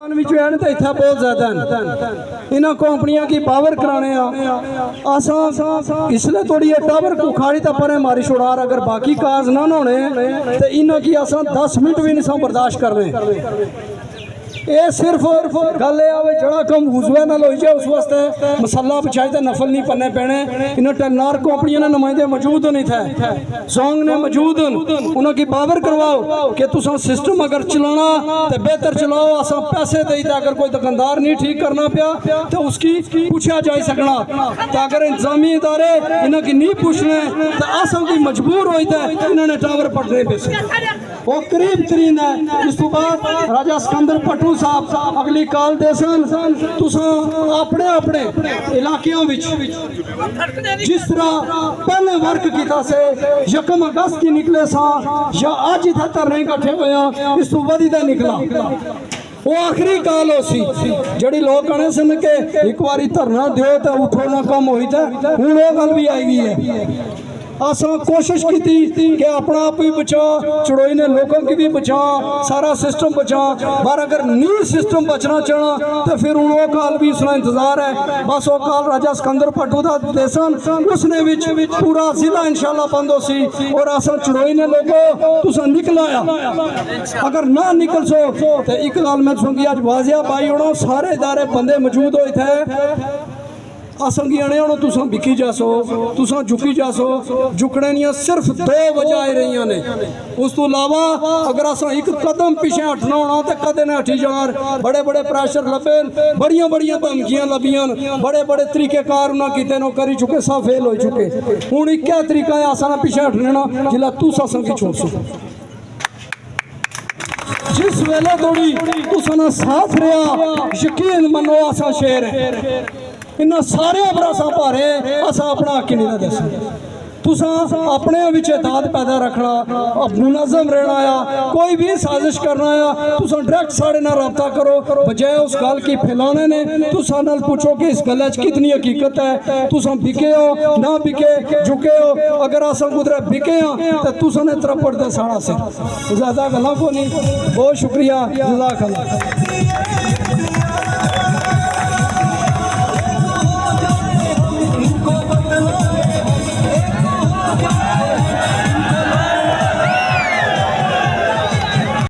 इतना बहुत ज्यादा इन्होंने कंपनियां की पावर कराने इसलिए थोड़ी टावर को खाड़ी तो पर मारी छुड़ार अगर बाकी काज ना होने तो इन्हों की असा 10 मिनट भी नहीं बर्दाश्त कर रहे। ये सिर्फ गल जड़ा कम हुजवे ना हो जाए उस वास्ते मसाला बिछाए तो नफल नहीं पन्ने पैने। इन टेलनार कंपनियों ने नुमाइंदे मौजूद नहीं थे, सॉन्ग ने मौजूद उनकी पावर करवाओ कि तुम सिस्टम अगर चलाना तो बेहतर चलाओ। असा पैसे दे अगर कोई दुकानदार नहीं ठीक करना पिया तो उसकी पूछा जा सकना। तो अगर इंतजामी इदारे इन्होंने नहीं पूछने तो असा की मजबूर होई थे इन्होंने टावर पटने पे वो करीब तरीन है। इस तो बाद राजा सिकंदर पटू साहब अगली काल दे अपने अपने इलाकों जिस तरह पहले वर्क किया से 1 अगस्त की निकले सा या अज इतना धरने इकट्ठे होया इस तो वधिया निकला। वो आखिरी काल हो सी जड़ी लोग कहने सन के एक बारी धरना दो तो उठो ना कम हुई था। हूँ वो गल भी आई हुई है। असा कोशिश की थी कि अपना आप भी बचा, चढ़ोई ने लोगों की भी बचा, सारा सिस्टम बचा। पर अगर न्यू सिस्टम बचना चाहना तो फिर हूँ वो काल भी उसका इंतजार है। बस वो काल राजा सिकंदर पटू का देसन उसने पूरा जिला इंशाल्लाह बंद हो सी और असा चढ़ोई ने लोगों तुसा निकलाया। अगर ना निकल सो तो एक गल मैं सुनगी अज वाजिया पाई होना सारे इदारे बंदे मौजूद होए थे। असंगी आने होना तुसा बिकी जासो तुसा झुकी जासो झुकने नहीं सिर्फ 2 वजह रही ने। उस तो अलावा अगर असा एक कदम पीछे हटना होना तो कदे ने हटी जान। बड़े बड़े प्रेशर लभे, बड़िया बड़िया धमकियां लभियान, बड़े बड़े तरीकेकार उन्हें किते नो करी चुके, सब फेल हो चुके। हूँ एक तरीका है असा पीछे हटने ना जिला तुस असंगी छोड़ सो। जिस वेले थोड़ी तुसा साथ रहा यकीन मनो असा शेर है। इन्होंने सारे बरासा भारे असा अपना हक नहीं दस। तुसा अपने दाद पैदा रखना, मुनज़म रहना आ, कोई भी साजिश करना आ तुसा डायरेक्ट साढ़े नाल रब्ता करो बजाय उस गल की फैलाने ने। तुसा नाल पूछो कि इस गल कितनी हकीकत है, तुसा बिके हो ना बिके झुके हो। अगर असा कुदरे बिके हाँ तो तुसा ने त्रपड़ दे साड़ा से ज़्यादा गल्लां को नहीं। बहुत शुक्रिया, जज़ाकल्लाह।